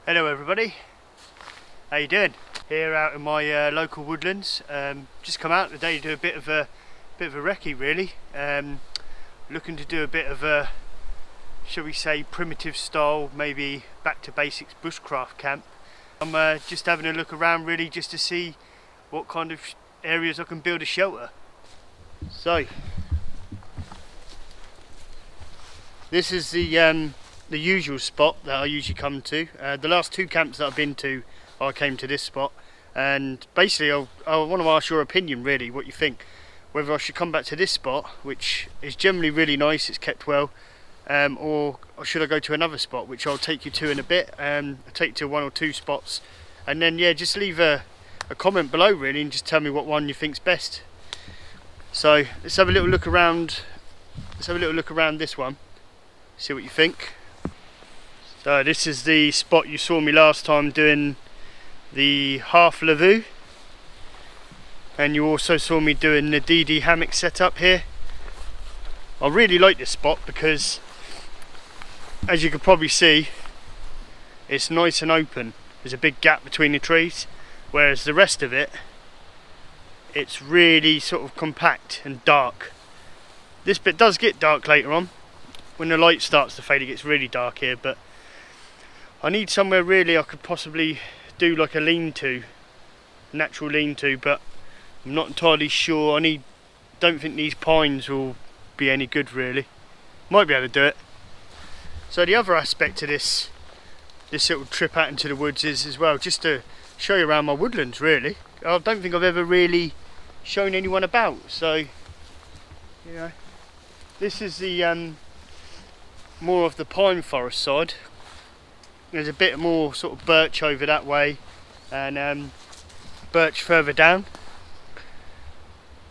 Hello everybody, how you doing? Here out in my local woodlands. Just come out today to do a bit of a recce really. Looking to do a bit of a, shall we say, primitive style, maybe back to basics bushcraft camp. I'm just having a look around really just to see what kind of areas I can build a shelter. So this is the usual spot that I usually come to. The last two camps that I've been to, I came to this spot, and basically I want to ask your opinion really, what you think, whether I should come back to this spot, which is generally really nice, it's kept well, or should I go to another spot, which I'll take you to in a bit. I'll take you to one or two spots, and then yeah, just leave a comment below really, and just tell me what one you think's best. So let's have a little look around. Let's have a little look around this one, see what you think. So this is the spot you saw me last time doing the half lavoo, and you also saw me doing the DD hammock setup here. I really like this spot because, as you can probably see, it's nice and open. There's a big gap between the trees, whereas the rest of it, it's really sort of compact and dark. This bit does get dark later on. When the light starts to fade, it gets really dark here, but I need somewhere really I could possibly do like a lean-to, natural lean-to, but I'm not entirely sure. Don't think these pines will be any good really. Might be able to do it. So the other aspect to this little trip out into the woods is as well just to show you around my woodlands really. I don't think I've ever really shown anyone about, so you know, this is the more of the pine forest side. There's a bit more sort of birch over that way, and birch further down.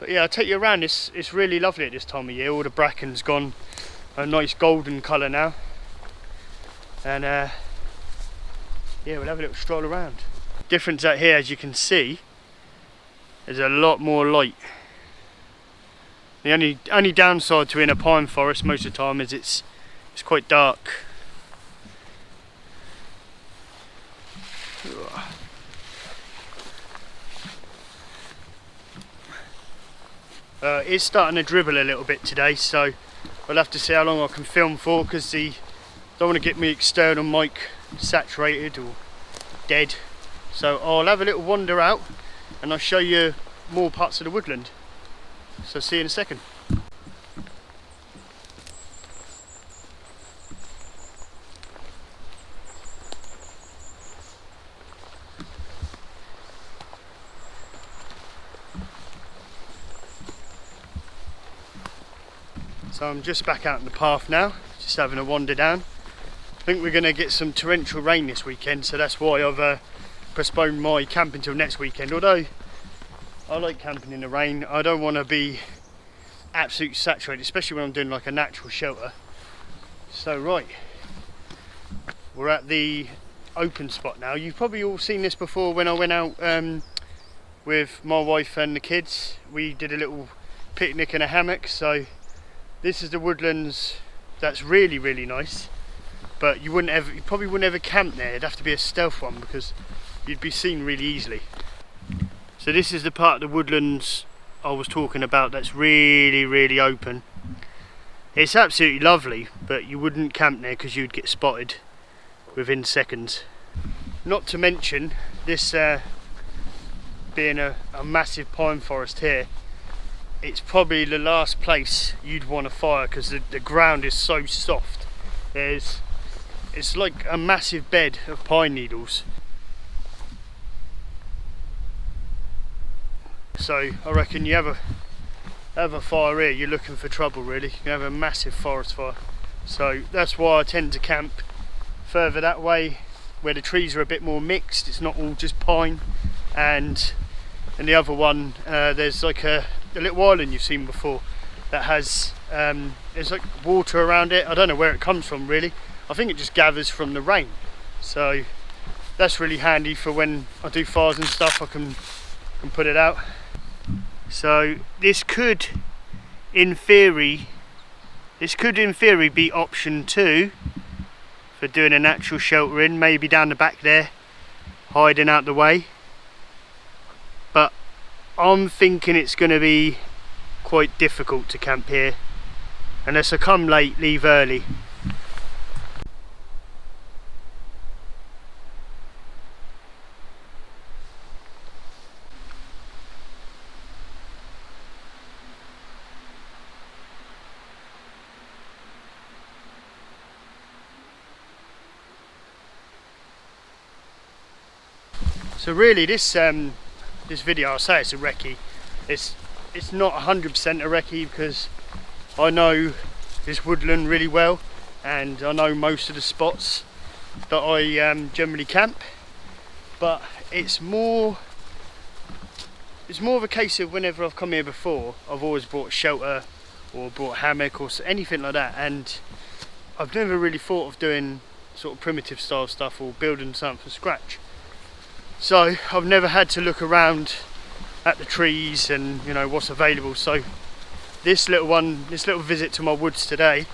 But yeah, I'll take you around. It's really lovely at this time of year. All the bracken's gone a nice golden colour now, and yeah, we'll have a little stroll around. Difference out here, as you can see, there's a lot more light. The only downside to in a pine forest most of the time is it's quite dark. It's starting to dribble a little bit today, so I'll have to see how long I can film for, because don't want to get me external mic saturated or dead. So I'll have a little wander out and I'll show you more parts of the woodland. So see you in a second. So I'm just back out in the path now, just having a wander down. I think we're going to get some torrential rain this weekend, so that's why I've postponed my camping till next weekend. Although I like camping in the rain, I don't want to be absolutely saturated, especially when I'm doing like a natural shelter. So right, we're at the open spot now. You've probably all seen this before when I went out with my wife and the kids. We did a little picnic in a hammock. So this is the woodlands. That's really, really nice, but you probably wouldn't ever camp there. It'd have to be a stealth one because you'd be seen really easily. So this is the part of the woodlands I was talking about that's really, really open. It's absolutely lovely, but you wouldn't camp there because you'd get spotted within seconds. Not to mention this being a massive pine forest here, it's probably the last place you'd want to fire because the ground is so soft. It's like a massive bed of pine needles. So I reckon you have have a fire here, you're looking for trouble really. You can have a massive forest fire. So that's why I tend to camp further that way, where the trees are a bit more mixed. It's not all just pine. And the other one, there's like a little island you've seen before that has there's like water around it. I don't know where it comes from really. I think it just gathers from the rain. So that's really handy for when I do fires and stuff. I can put it out. So this could in theory be option 2 for doing a natural sheltering, maybe down the back there, hiding out the way. But I'm thinking it's going to be quite difficult to camp here unless I come late, leave early. So really this video, I'll say it's a recce. It's not 100% a recce because I know this woodland really well and I know most of the spots that I generally camp, but it's more of a case of whenever I've come here before, I've always brought shelter or brought a hammock or anything like that, and I've never really thought of doing sort of primitive style stuff or building something from scratch. So I've never had to look around at the trees and you know what's available. So this little visit to my woods today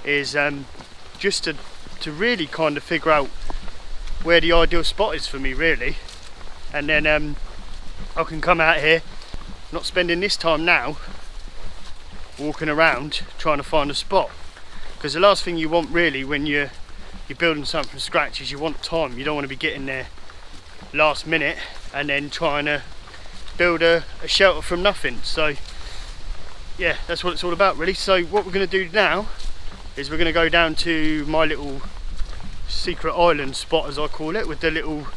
is just to really kind of figure out where the ideal spot is for me really, and then I can come out here, not spending this time now walking around trying to find a spot, because the last thing you want really when you're building something from scratch is you want time. You don't want to be getting there last minute and then trying to build a shelter from nothing. So yeah, that's what it's all about really. So what we're going to do now is we're going to go down to my little secret island spot, as I call it, with the little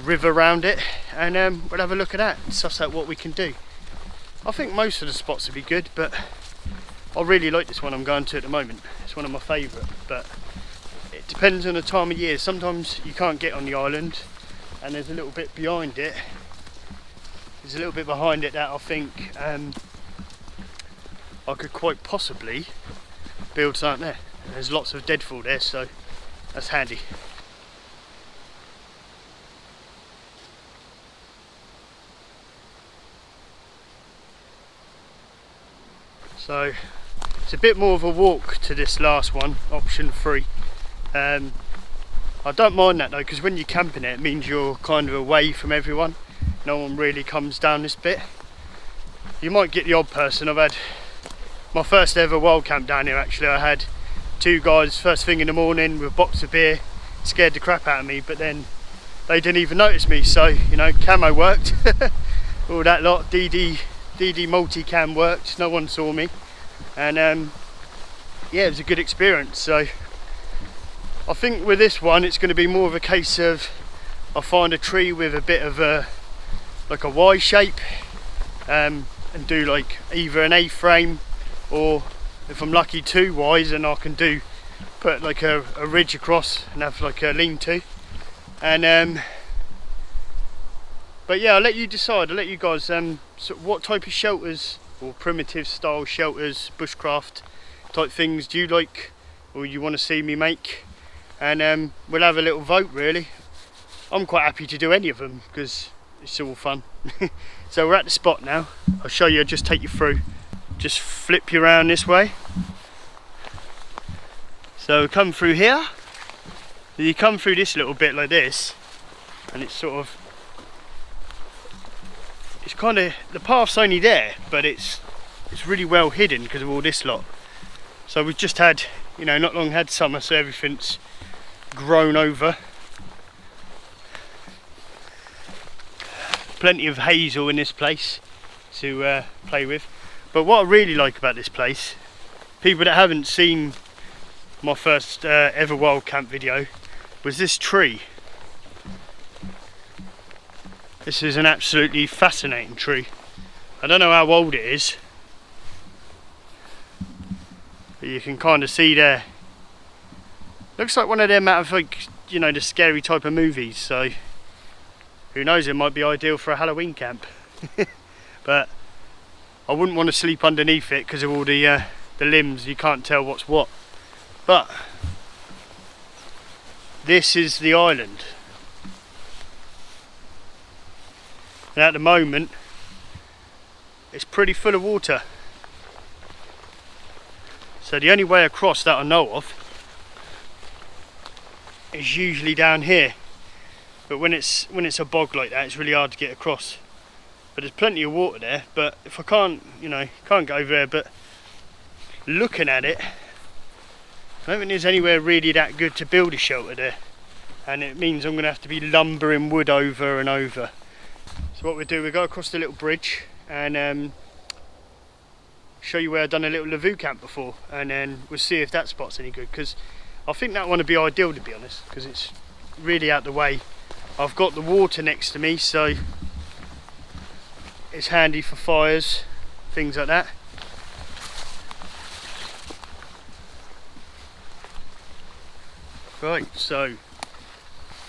river around it, and we'll have a look at that and suss out what we can do. I think most of the spots will be good, but I really like this one I'm going to at the moment. It's one of my favourite, but it depends on the time of year. Sometimes you can't get on the island, and there's a little bit behind it. There's a little bit behind it that I think I could quite possibly build something there. There's lots of deadfall there, so that's handy. So it's a bit more of a walk to this last one, option 3. I don't mind that though, because when you're camping it means you're kind of away from everyone. No one really comes down this bit. You might get the odd person. I've had my first ever wild camp down here actually. I had 2 guys first thing in the morning with a box of beer, scared the crap out of me, but then they didn't even notice me. So you know, camo worked. All that lot, DD multi-cam worked, no one saw me, and yeah, it was a good experience. So I think with this one it's going to be more of a case of I find a tree with a bit of a like a Y shape, and do like either an A-frame, or if I'm lucky 2 Ys, and I can put like a ridge across and have like a lean-to, and but yeah, I'll let you decide. I'll let you guys so what type of shelters or primitive style shelters, bushcraft type things do you like or you want to see me make, and we'll have a little vote really. I'm quite happy to do any of them because it's all fun. So we're at the spot now. I'll show you, I'll just take you through. Just flip you around this way. So come through here. You come through this little bit like this, and it's sort of, it's kind of, the path's only there, but it's really well hidden because of all this lot. So we've just had, you know, not long had summer, so everything's grown over. Plenty of hazel in this place to play with. But what I really like about this place, people that haven't seen my first ever wild camp video, was this tree. This is an absolutely fascinating tree. I don't know how old it is, But you can kind of see there. Looks like one of them out of, like, you know, the scary type of movies. So who knows, it might be ideal for a Halloween camp. But I wouldn't want to sleep underneath it because of all the limbs. You can't tell what's what. But this is the island. And at the moment, it's pretty full of water. So the only way across that I know of is usually down here. But when it's a bog like that, it's really hard to get across. But there's plenty of water there. But if I can't, you know, can't go over there. But looking at it, I don't think there's anywhere really that good to build a shelter there. And it means I'm going to have to be lumbering wood over and over. So what we do, we go across the little bridge and show you where I've done a little Lavoo camp before, and then we'll see if that spot's any good, because I think that one would be ideal, to be honest, because it's really out the way. I've got the water next to me, so it's handy for fires, things like that. Right, so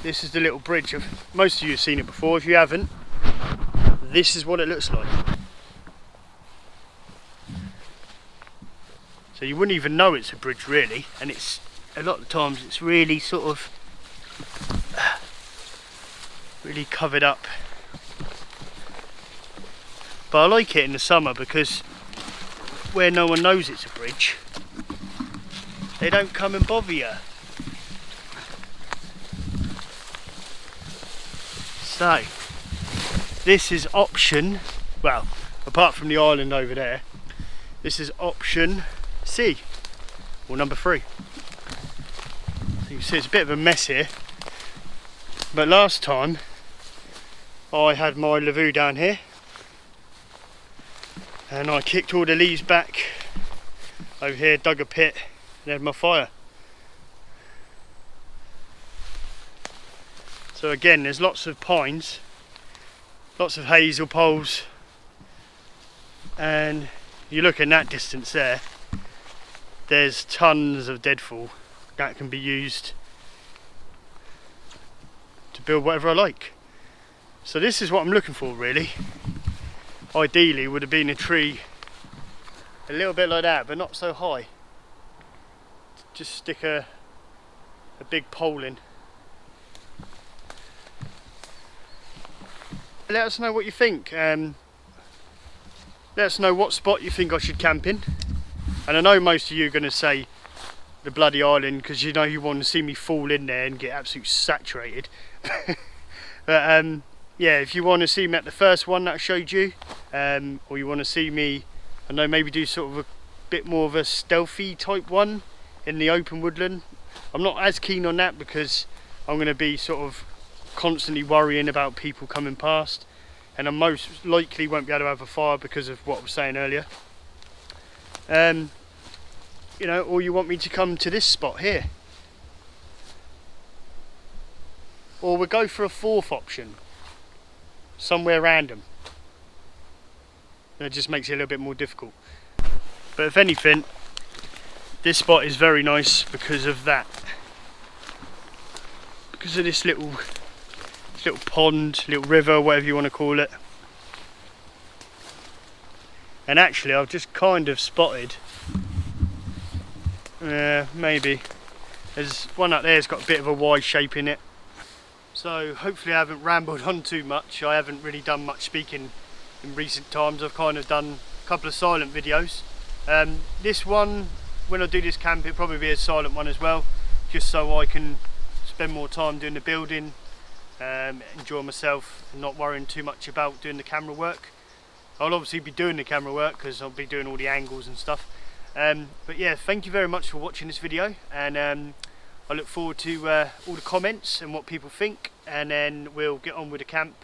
this is the little bridge. Most of you have seen it before. If you haven't, this is what it looks like. So you wouldn't even know it's a bridge really, and it's a lot of times it's really sort of really covered up. But I like it in the summer because where no one knows it's a bridge, they don't come and bother you. So this is option, well, apart from the island over there, this is option C, or number 3. So you can see it's a bit of a mess here, but last time I had my Lavoo down here and I kicked all the leaves back over here, dug a pit and had my fire. So again, there's lots of pines, lots of hazel poles, and you look in that distance there, there's tons of deadfall that can be used to build whatever I like. So this is what I'm looking for really. Ideally would have been a tree a little bit like that, but not so high. Just stick a big pole in. Let us know what you think. Let us know what spot you think I should camp in. And I know most of you are going to say the bloody island, because you know you want to see me fall in there and get absolutely saturated. But yeah, if you want to see me at the first one that I showed you, or you want to see me, I know, maybe do sort of a bit more of a stealthy type one in the open woodland, I'm not as keen on that because I'm going to be sort of constantly worrying about people coming past, and I most likely won't be able to have a fire because of what I was saying earlier. You know, or you want me to come to this spot here, or we'll go for a 4th option, somewhere random. That just makes it a little bit more difficult. But if anything, this spot is very nice because of that, because of this little pond, little river, whatever you want to call it. And actually I've just kind of spotted, maybe there's one up there that's got a bit of a Y shape in it. So hopefully I haven't rambled on too much. I haven't really done much speaking in recent times. I've kind of done a couple of silent videos. This one, when I do this camp, it'll probably be a silent one as well, just so I can spend more time doing the building, enjoy myself and not worrying too much about doing the camera work. I'll obviously be doing the camera work because I'll be doing all the angles and stuff. But yeah, thank you very much for watching this video, and I look forward to all the comments and what people think, and then we'll get on with the camp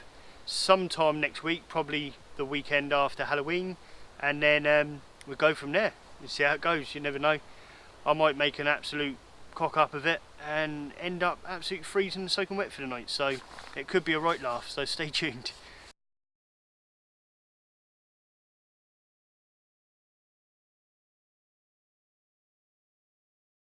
sometime next week, probably the weekend after Halloween, and then we'll go from there and see how it goes. You never know, I might make an absolute cock up of it and end up absolutely freezing and soaking wet for the night, so it could be a right laugh, so stay tuned.